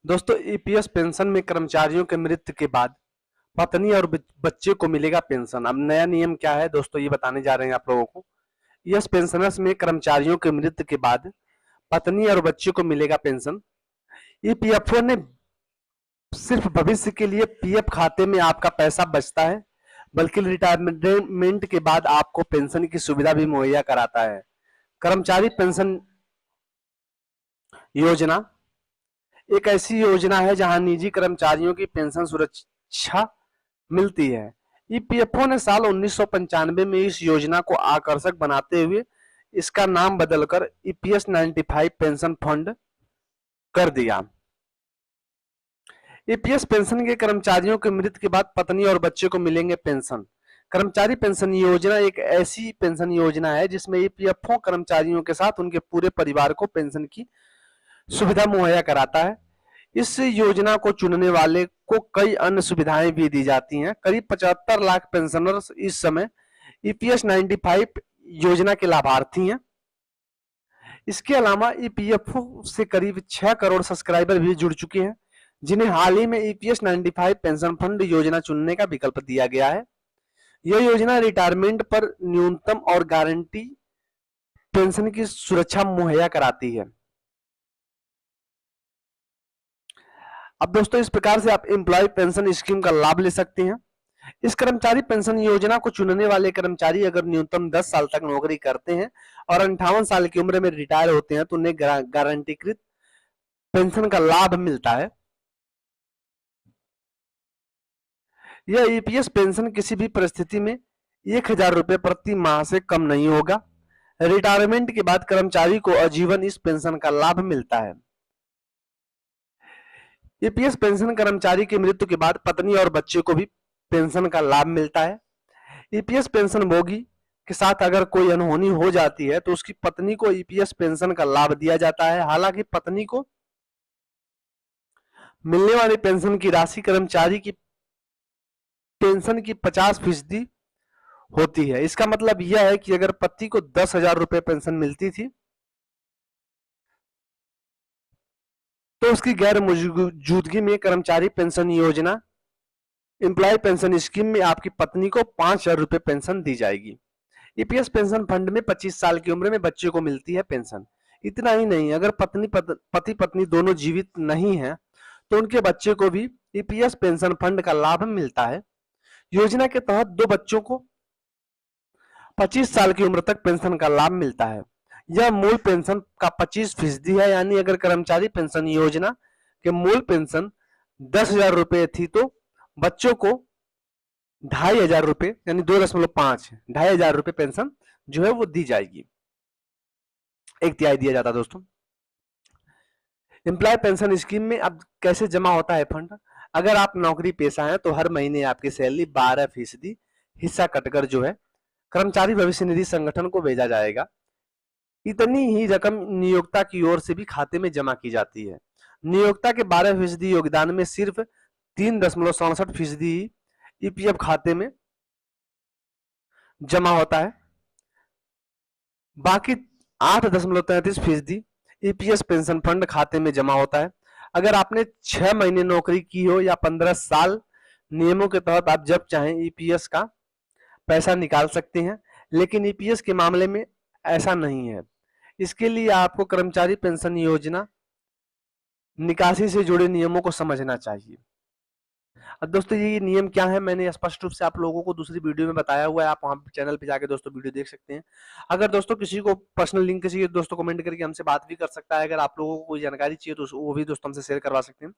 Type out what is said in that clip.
दोस्तों EPS pension में कर्मचारियों के मृत्यु के बाद पत्नी और बच्चे को मिलेगा पेंशन। अब नया नियम क्या है दोस्तों, ये बताने जा रहे हैं आप लोगों को। ईएस पेंशनर्स में कर्मचारियों के मृत्यु के बाद पत्नी और बच्चे को मिलेगा पेंशन। ईपीएफओ ने सिर्फ भविष्य के लिए पीएफ खाते में आपका पैसा बचता है, बल्कि रिटायरमेंट के बाद आपको पेंशन की सुविधा भी मुहैया कराता है। कर्मचारी पेंशन योजना एक ऐसी योजना है जहां निजी कर्मचारियों की पेंशन सुरक्षा मिलती है। ईपीएफओ ने साल 1995 में इस योजना को आकर्षक बनाते हुए इसका नाम बदलकर ईपीएस 95 पेंशन फंड कर दिया। ईपीएस पेंशन के कर्मचारियों की मृत्यु के बाद पत्नी और बच्चे को मिलेंगे पेंशन। कर्मचारी पेंशन योजना एक ऐसी पेंशन योजना है जिसमें ईपीएफओ कर्मचारियों के साथ उनके पूरे परिवार को पेंशन की सुविधा मुहैया कराता है। इस योजना को चुनने वाले को कई अन्य सुविधाएं भी दी जाती हैं। करीब 75 लाख पेंशनर्स इस समय ईपीएस 95 योजना के लाभार्थी हैं। इसके अलावा ईपीएफओ से करीब 6 करोड़ सब्सक्राइबर भी जुड़ चुके हैं, जिन्हें हाल ही में ईपीएस 95 पेंशन फंड योजना चुनने का विकल्प दिया गया है। यह योजना रिटायरमेंट पर न्यूनतम और गारंटी पेंशन की सुरक्षा मुहैया कराती है। अब दोस्तों इस प्रकार से आप एम्प्लॉय पेंशन स्कीम का लाभ ले सकते हैं। इस कर्मचारी पेंशन योजना को चुनने वाले कर्मचारी अगर न्यूनतम 10 साल तक नौकरी करते हैं और 58 साल की उम्र में रिटायर होते हैं तो उन्हें गारंटीकृत पेंशन का लाभ मिलता है। यह ईपीएस पेंशन किसी भी परिस्थिति में 1000 रुपए प्रति माह से कम नहीं होगा। रिटायरमेंट के बाद कर्मचारी को आजीवन इस पेंशन का लाभ मिलता है। ईपीएस पेंशन कर्मचारी की मृत्यु के बाद पत्नी और बच्चे को भी पेंशन का लाभ मिलता है। ईपीएस पेंशन भोगी के साथ अगर कोई अनहोनी हो जाती है तो उसकी पत्नी को ईपीएस पेंशन का लाभ दिया जाता है। हालांकि पत्नी को मिलने वाली पेंशन की राशि कर्मचारी की पेंशन की 50% होती है। इसका मतलब यह है कि अगर पति को 10,000 रुपए पेंशन मिलती थी तो उसकी गैर मौजूदगी में कर्मचारी पेंशन योजना एम्प्लॉय पेंशन स्कीम में आपकी पत्नी को 5,000 रुपए पेंशन दी जाएगी। ईपीएस पेंशन फंड में 25 साल की उम्र में बच्चे को मिलती है पेंशन। इतना ही नहीं, अगर पति पत्नी दोनों जीवित नहीं है तो उनके बच्चे को भी ईपीएस पेंशन फंड का लाभ मिलता है। योजना के तहत दो बच्चों को 25 साल की उम्र तक पेंशन का लाभ मिलता है। यह मूल पेंशन का 25% है, यानी अगर कर्मचारी पेंशन योजना के मूल पेंशन 10,000 रुपए थी तो बच्चों को 2,500 रुपए यानी 2.5 रुपए पेंशन जो है वो दी जाएगी। 1/3 दिया जाता है दोस्तों। एम्प्लॉय पेंशन स्कीम में अब कैसे जमा होता है फंड? अगर आप नौकरी पेशा हैं तो हर महीने आपकी सैलरी 12% हिस्सा कटकर जो है कर्मचारी भविष्य निधि संगठन को भेजा जाएगा। इतनी ही रकम नियोक्ता की ओर से भी खाते में जमा की जाती है। नियोक्ता के 12% योगदान में सिर्फ 3.67% ईपीएफ खाते में जमा होता है। बाकी 8.33% ईपीएस पेंशन फंड खाते में जमा होता है। अगर आपने 6 महीने नौकरी की हो या 15 साल, नियमों के तहत आप जब चाहें ईपीएस का पैसा निकाल सकते हैं, लेकिन ईपीएस के मामले में ऐसा नहीं है। इसके लिए आपको कर्मचारी पेंशन योजना निकासी से जुड़े नियमों को समझना चाहिए। अब दोस्तों ये नियम क्या है मैंने स्पष्ट रूप से आप लोगों को दूसरी वीडियो में बताया हुआ है, आप वहां चैनल पे जाके दोस्तों वीडियो देख सकते हैं। अगर दोस्तों किसी को पर्सनल लिंक चाहिए दोस्तों कमेंट करके हमसे बात भी कर सकता है। अगर आप लोगों को कोई जानकारी चाहिए तो वो भी दोस्तों हमसे शेयर करवा सकते हैं।